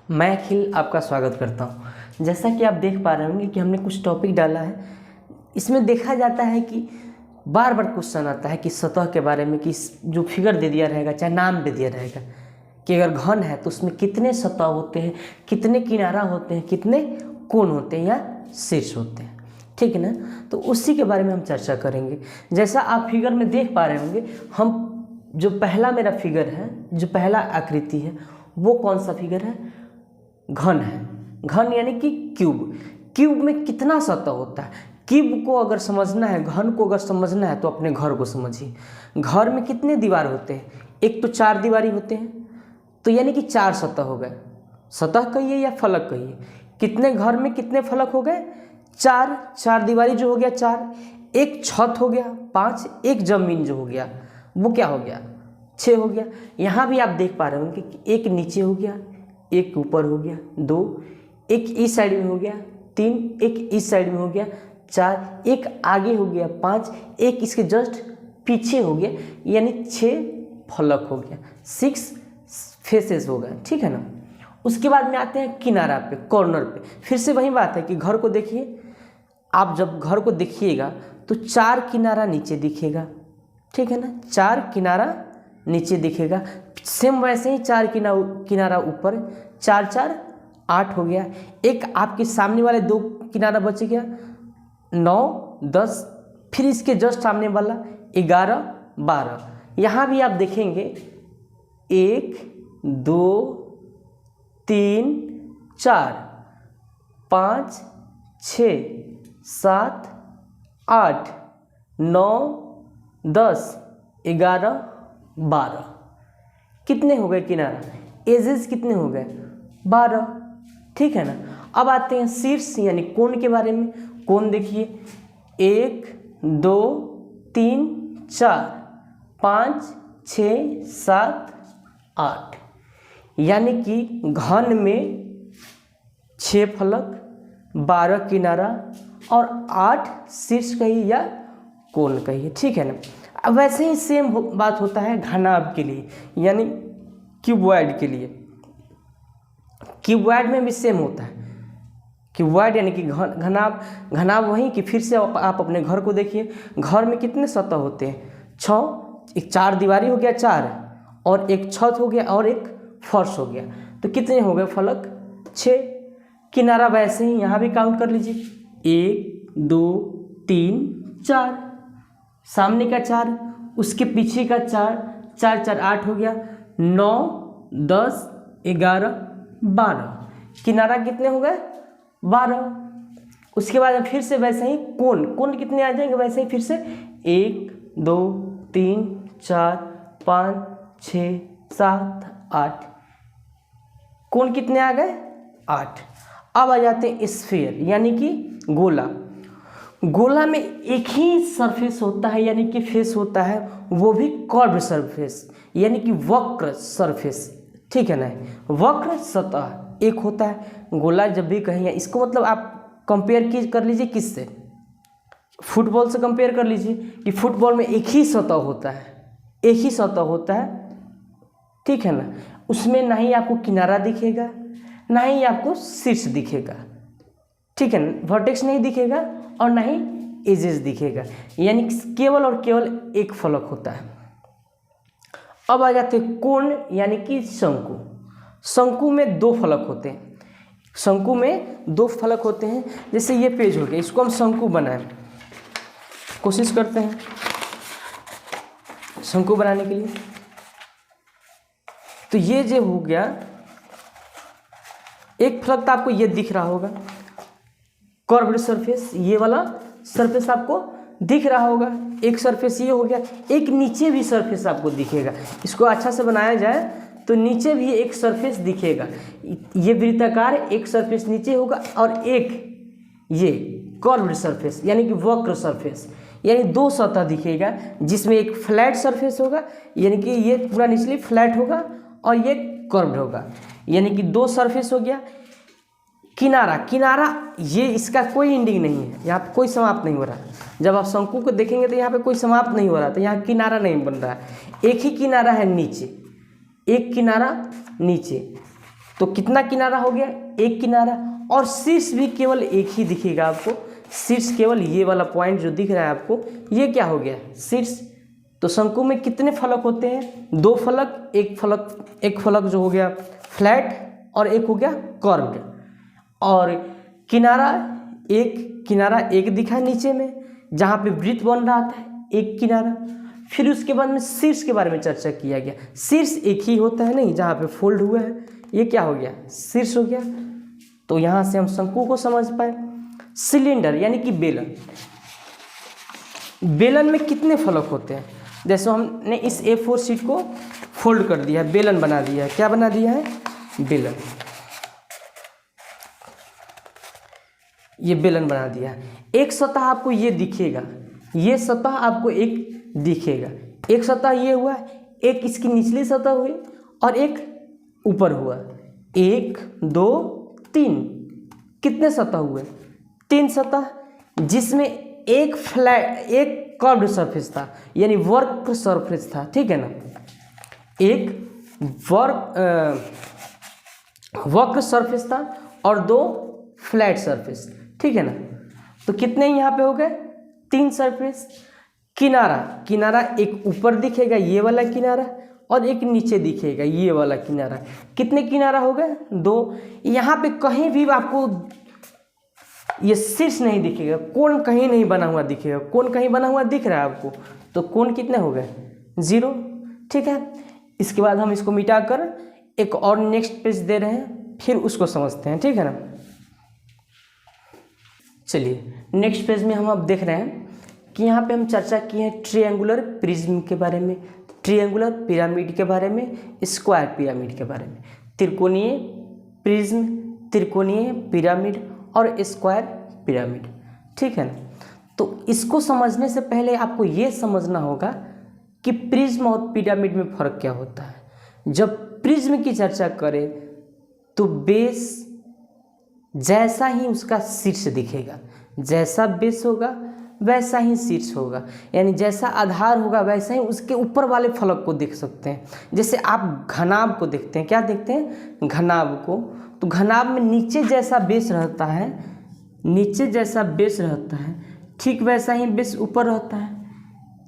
मैं अखिल आपका स्वागत करता हूँ। जैसा कि आप देख पा रहे होंगे कि हमने कुछ टॉपिक डाला है। इसमें देखा जाता है कि बार बार क्वेश्चन आता है कि सतह के बारे में, कि जो फिगर दे दिया रहेगा चाहे नाम दे दिया रहेगा कि अगर घन है तो उसमें कितने सतह होते हैं, कितने किनारा होते हैं, कितने कोण होते हैं या शीर्ष होते हैं। ठीक है ना। तो उसी के बारे में हम चर्चा करेंगे। जैसा आप फिगर में देख पा रहे होंगे, हम जो पहला मेरा फिगर है, जो पहला आकृति है, वो कौन सा फिगर है? घन है। घन यानी कि क्यूब। क्यूब में कितना सतह होता है? क्यूब को अगर समझना है, घन को अगर समझना है तो अपने घर को समझिए। घर में कितने दीवार होते हैं? एक तो 4 दीवारी होते हैं, तो यानी कि 4 सतह हो गए। सतह कहिए या फलक कहिए। कितने घर में कितने फलक हो गए? 4। 4 दीवारी जो हो गया 4, एक छत हो गया 5, एक जमीन जो हो गया वो क्या हो गया? 6 हो गया। यहाँ भी आप देख पा रहे होंगे कि एक नीचे हो गया, एक ऊपर हो गया 2, एक इस साइड में हो गया 3, एक इस साइड में हो गया 4, एक आगे हो गया 5, एक इसके जस्ट पीछे हो गया, यानी 6 फलक हो गया, 6 फेसेस हो गए। ठीक है ना। उसके बाद में आते हैं किनारा पे, कॉर्नर पे। फिर से वही बात है कि घर को देखिए। आप जब घर को देखिएगा तो 4 किनारा नीचे दिखेगा। ठीक है ना। 4 किनारा नीचे दिखेगा। सेम वैसे ही 4 किनारा ऊपर, 4 4 8 हो गया। एक आपके सामने वाले 2 किनारा बच गया 9 10, फिर इसके जस्ट सामने वाला 11 12। यहाँ भी आप देखेंगे 1 2 3 4 5 6 7 8 9 10 11 12। कितने हो गए किनारा? एजेस कितने हो गए? 12। ठीक है ना। अब आते हैं शीर्ष यानी कोण के बारे में। कोण देखिए 1 2 3 4 5 6 7 8, यानी कि घन में 6 फलक, 12 किनारा और 8 शीर्ष कहिए या कोण कहिए। ठीक है ना। अब वैसे ही सेम बात होता है घनाभ के लिए, यानी क्यूबॉइड के लिए। क्यूबॉइड में भी सेम होता है। क्यूबॉइड यानी कि घनाभ। घनाभ वही कि फिर से आप अपने घर को देखिए। घर में कितने सतह होते हैं? 6। एक 4 दीवारी हो गया 4, और एक छत हो गया और एक फर्श हो गया, तो कितने हो गए फलक? 6। किनारा वैसे ही यहाँ भी काउंट कर लीजिए। 1 2 3 4, सामने का 4, उसके पीछे का 4, 4 4 8 हो गया, 9 10 11 12। किनारा कितने हो गए? 12। उसके बाद फिर से वैसे ही कोण। कोण कितने आ जाएंगे? वैसे ही फिर से 1 2 3 4 5 6 7 8। कोण कितने आ गए? 8। अब आ जाते हैं स्फीयर यानी कि गोला। गोला में एक ही सरफेस होता है, यानी कि फेस होता है, वो भी कर्व सरफेस यानी कि वक्र सरफेस। ठीक है ना। वक्र सतह एक होता है। गोला जब भी कहेंगे इसको मतलब आप कंपेयर कर लीजिए किससे? फुटबॉल से कंपेयर कर लीजिए कि फुटबॉल में एक ही सतह होता है, एक ही सतह होता है। ठीक है ना। उसमें ना ही आपको किनारा दिखेगा, ना ही आपको शीर्ष दिखेगा। ठीक है ना। वर्टेक्स नहीं दिखेगा और ना ही एजेस दिखेगा, यानी केवल और केवल एक फलक होता है। अब आ जाते हैं कोण यानी कि शंकु। शंकु में 2 फलक होते हैं। शंकु में 2 फलक होते हैं। जैसे ये पेज हो गया, इसको हम शंकु बनाएं, कोशिश करते हैं शंकु बनाने के लिए। तो ये जो हो गया, एक फलक तो आपको ये दिख रहा होगा कर्व्ड सरफेस, ये वाला सरफेस आपको दिख रहा होगा। एक सरफेस ये हो गया, एक नीचे भी सरफेस आपको दिखेगा। इसको अच्छा से बनाया जाए तो नीचे भी एक सरफेस दिखेगा। ये वृत्ताकार एक सरफेस नीचे होगा और एक ये कर्व्ड सरफेस यानी कि वक्र सरफेस, यानी 2 सतह दिखेगा, जिसमें एक फ्लैट सरफेस होगा, यानी कि ये पूरा निचली फ्लैट होगा और ये कर्व्ड होगा, यानी कि 2 सरफेस हो गया। किनारा, किनारा ये इसका कोई एंडिंग नहीं है, यहाँ पे कोई समाप्त नहीं हो रहा। जब आप शंकु को देखेंगे तो यहाँ पे कोई समाप्त नहीं हो रहा, तो यहाँ किनारा नहीं बन रहा है। एक ही किनारा है नीचे, एक किनारा नीचे, तो कितना किनारा हो गया, एक किनारा, और शीर्ष भी केवल एक ही दिखेगा आपको, शीर्ष केवल ये वाला पॉइंट जो दिख रहा है आपको, ये क्या हो गया, शीर्ष। तो शंकु में कितने फलक होते हैं, दो फलक, एक फलक जो हो गया फ्लैट और एक हो गया कर्व्ड, और किनारा एक दिखा नीचे में जहाँ पे वृत्त बन रहा था, एक किनारा। फिर उसके बाद में शीर्ष के बारे में चर्चा किया गया, शीर्ष एक ही होता है नहीं, जहाँ पे फोल्ड हुआ है ये क्या हो गया, शीर्ष हो गया। तो यहाँ से हम शंकु को समझ पाए। सिलेंडर यानी कि बेलन में कितने फलक होते हैं, जैसे हमने इस A4 शीट को फोल्ड कर दिया है, बेलन बना दिया है, क्या बना दिया है, बेलन, ये बेलन बना दिया है। एक सतह आपको ये दिखेगा, ये सतह आपको एक दिखेगा, एक सतह ये हुआ, एक इसकी निचली सतह हुई और एक ऊपर हुआ, 1 2 3, कितने सतह हुए, 3 सतह, जिसमें एक कर्व्ड सरफेस था यानी वक्र सरफेस था, ठीक है ना, एक वक्र सरफेस था और 2 फ्लैट सरफेस, ठीक है ना। तो कितने यहाँ पे हो गए, 3 सरफेस। किनारा एक ऊपर दिखेगा ये वाला किनारा और एक नीचे दिखेगा ये वाला किनारा, कितने किनारा हो गए, 2। यहाँ पे कहीं भी आपको ये शीर्ष नहीं दिखेगा, कोण कहीं नहीं बना हुआ दिखेगा, कोण कहीं बना हुआ दिख रहा है आपको, तो कोण कितने हो गए, 0, ठीक है। इसके बाद हम इसको मिटाकर एक और नेक्स्ट पेज दे रहे हैं, फिर उसको समझते हैं, ठीक है ना। चलिए नेक्स्ट पेज में हम अब देख रहे हैं कि यहाँ पे हम चर्चा की है ट्रायंगुलर प्रिज्म के बारे में, ट्रायंगुलर पिरामिड के बारे में, स्क्वायर पिरामिड के बारे में, त्रिकोणीय प्रिज्म, त्रिकोणीय पिरामिड और स्क्वायर पिरामिड, ठीक है ना। तो इसको समझने से पहले आपको ये समझना होगा कि प्रिज्म और पिरामिड में फ़र्क क्या होता है। जब प्रिज्म की चर्चा करें तो बेस जैसा ही उसका शीर्ष दिखेगा, जैसा बेस होगा वैसा ही शीर्ष होगा, यानी जैसा आधार होगा वैसा ही उसके ऊपर वाले फलक को देख सकते हैं। जैसे आप घनाभ को देखते हैं, क्या देखते हैं, घनाभ को, तो घनाभ में नीचे जैसा बेस रहता है, नीचे जैसा बेस रहता है ठीक वैसा ही बेस ऊपर रहता है,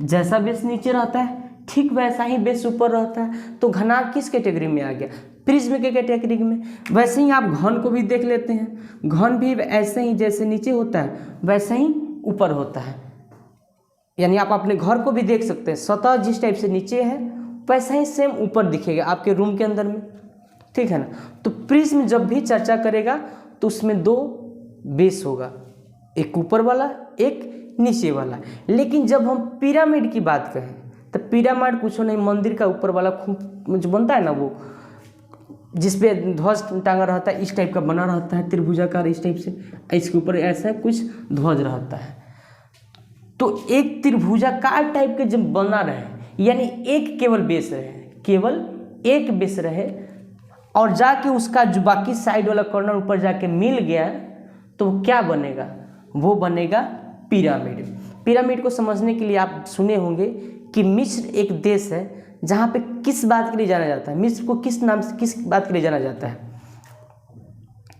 जैसा बेस नीचे रहता है ठीक वैसा ही बेस ऊपर रहता है। तो घनाभ किस कैटेगरी में आ गया, प्रिज्म के कैटेगरी में। वैसे ही आप घन को भी देख लेते हैं, घन भी ऐसे ही जैसे नीचे होता है वैसे ही ऊपर होता है, यानी आप अपने घर को भी देख सकते हैं, सतह जिस टाइप से नीचे है वैसा ही सेम ऊपर दिखेगा आपके रूम के अंदर में, ठीक है ना। तो प्रिज्म जब भी चर्चा करेगा तो उसमें 2 बेस होगा, एक ऊपर वाला एक नीचे वाला। लेकिन जब हम पिरामिड की बात करें तो पिरामिड कुछ नहीं, मंदिर का ऊपर वाला खूब जो बनता है ना, वो जिसपे ध्वज टांगा रहता है, इस टाइप का बना रहता है त्रिभुजाकार, इस टाइप से, इसके ऊपर ऐसा कुछ ध्वज रहता है। तो एक त्रिभुजाकार टाइप के जब बना रहे, यानी एक केवल बेस रहे, केवल एक बेस रहे, और जाके उसका जो बाकी साइड वाला कॉर्नर ऊपर जाके मिल गया, तो क्या बनेगा, वो बनेगा पिरामिड। पिरामिड को समझने के लिए आप सुने होंगे कि मिस्र एक देश है जहाँ पे किस बात के लिए जाना जाता है, मिस्र को किस नाम से, किस बात के लिए जाना जाता है,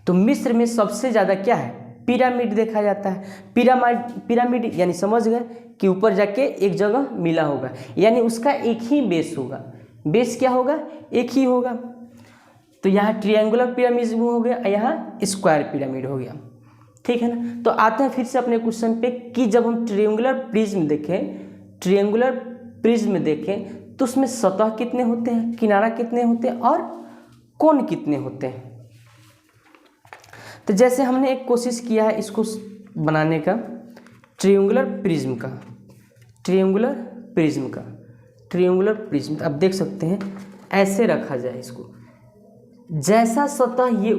तो मिस्र में सबसे ज़्यादा क्या है, पिरामिड देखा जाता है। पिरामिड यानी समझ गए कि ऊपर जाके एक जगह मिला होगा, यानी उसका एक ही बेस होगा। बेस क्या होगा, एक ही होगा। तो यहाँ ट्रायंगुलर पिरामिड हो गया, यहाँ स्क्वायर पिरामिड हो गया, ठीक है ना। तो आते हैं फिर से अपने क्वेश्चन पे कि जब हम ट्रायंगुलर प्रिज्म देखें तो उसमें सतह कितने होते हैं, किनारा कितने होते हैं और कोण कितने होते हैं। तो जैसे हमने एक कोशिश किया है इसको बनाने का, ट्रायंगुलर प्रिज्म अब देख सकते हैं ऐसे रखा जाए इसको, जैसा सतह ये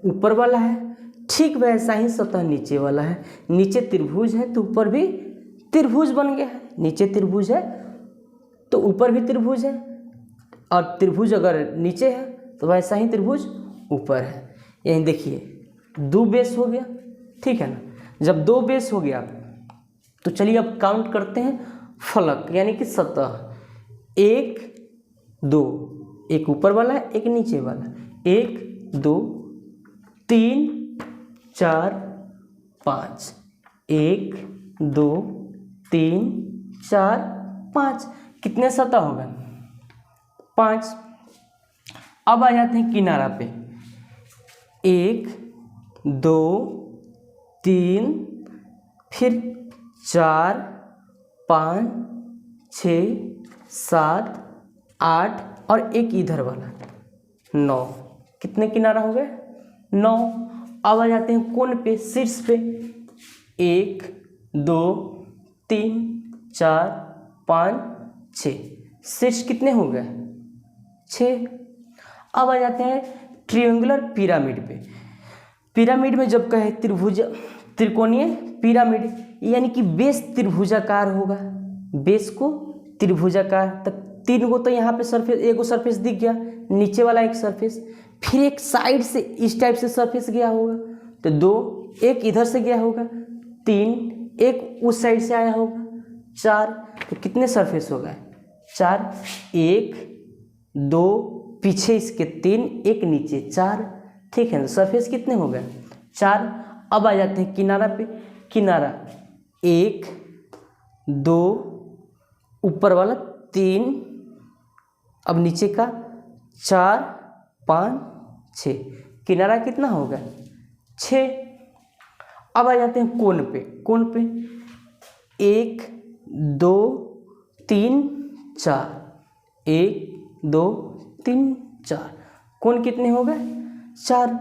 ऊपर वाला है ठीक वैसा ही सतह नीचे वाला है। नीचे त्रिभुज है तो ऊपर भी त्रिभुज बन गया है, नीचे त्रिभुज है तो ऊपर भी त्रिभुज है, और त्रिभुज अगर नीचे है तो वैसा ही त्रिभुज ऊपर है। यही देखिए 2 बेस हो गया, ठीक है ना। जब 2 बेस हो गया तो चलिए अब काउंट करते हैं फलक, यानी कि सतह, 1 2, एक ऊपर वाला है एक नीचे वाला, 1 2 3 4 5, 1 2 3 4 5, कितने सतह होगा? 5। अब आ जाते हैं किनारा पे, 1 2 3 फिर 4 5 6 7 8 और एक इधर वाला 9, कितने किनारा हो गए? 9। अब आ जाते हैं कोण पे, शीर्ष पे, 1 2 3 4 5 6, शीर्ष कितने हो गए? 6। अब आ जाते हैं ट्रायंगुलर पिरामिड पे। पिरामिड में जब कहे त्रिकोणीय पिरामिड, यानी कि बेस त्रिभुजाकार होगा, बेस को त्रिभुजाकार, तब 3 को तो यहाँ पे सरफेस, एक सरफेस दिख गया, नीचे वाला एक सरफेस, फिर एक साइड से इस टाइप से सरफेस गया होगा, तो 2, एक इधर से गया होगा, 3, एक उस साइड से आया होगा, 4, तो कितने सरफेस हो गए? 4, 1 2 पीछे इसके 3, एक नीचे 4, ठीक है ना, सरफेस कितने हो गए? 4। अब आ जाते हैं किनारा पे, किनारा 1 2 ऊपर वाला 3, अब नीचे का 4 5 6, किनारा कितना होगा? 6। अब आ जाते हैं कोण पे, कोण पे 1 2 3 4, 1 2 3 4, कोण कितने हो गए? 4।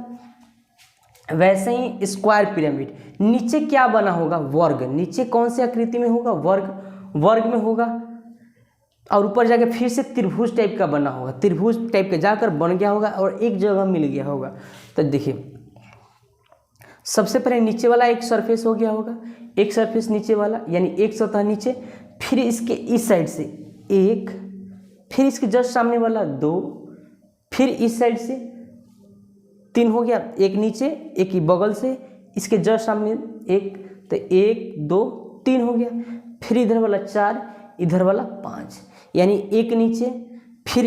वैसे ही स्क्वायर पिरामिड, नीचे क्या बना होगा? वर्ग। नीचे कौन सी आकृति में होगा? वर्ग, वर्ग में होगा, और ऊपर जाके फिर से त्रिभुज टाइप का बना होगा, त्रिभुज टाइप का जाकर बन गया होगा और एक जगह मिल गया होगा। तो देखिए, सबसे पहले नीचे वाला एक सरफेस हो गया होगा, एक सरफेस नीचे वाला, यानी एक सतह नीचे, फिर इसके इस साइड से 1, फिर इसके जस्ट सामने वाला 2, फिर इस साइड से 3 हो गया, एक नीचे एक ही बगल से, इसके जस्ट सामने 1, तो 1 2 3 हो गया, फिर इधर वाला 4, इधर वाला 5, यानी एक नीचे, फिर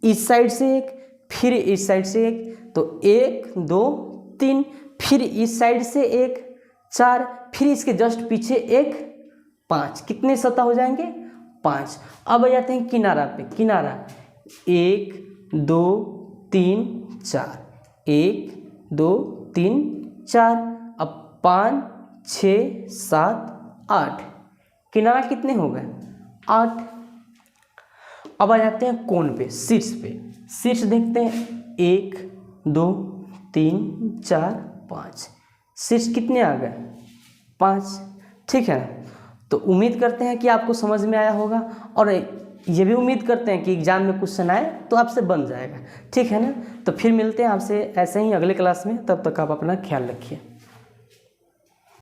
इस साइड से एक, फिर इस साइड से एक, तो 1 2 3, फिर इस साइड से एक 4, फिर इसके जस्ट पीछे एक 5, कितने सतह हो जाएंगे? 5। अब आ जाते हैं किनारा पे, किनारा 1 2 3 4, 1 2 3 4, अब 5 6 7 8, किनारा कितने हो गए? 8। अब आ जाते हैं कोण पे, शीर्ष पे, शीर्ष देखते हैं 1 2 3 4 5, शीर्ष कितने आ गए? 5, ठीक है। तो उम्मीद करते हैं कि आपको समझ में आया होगा, और ये भी उम्मीद करते हैं कि एग्जाम में क्वेश्चन आए तो आपसे बन जाएगा, ठीक है ना। तो फिर मिलते हैं आपसे ऐसे ही अगले क्लास में, तब तक आप अपना ख्याल रखिए।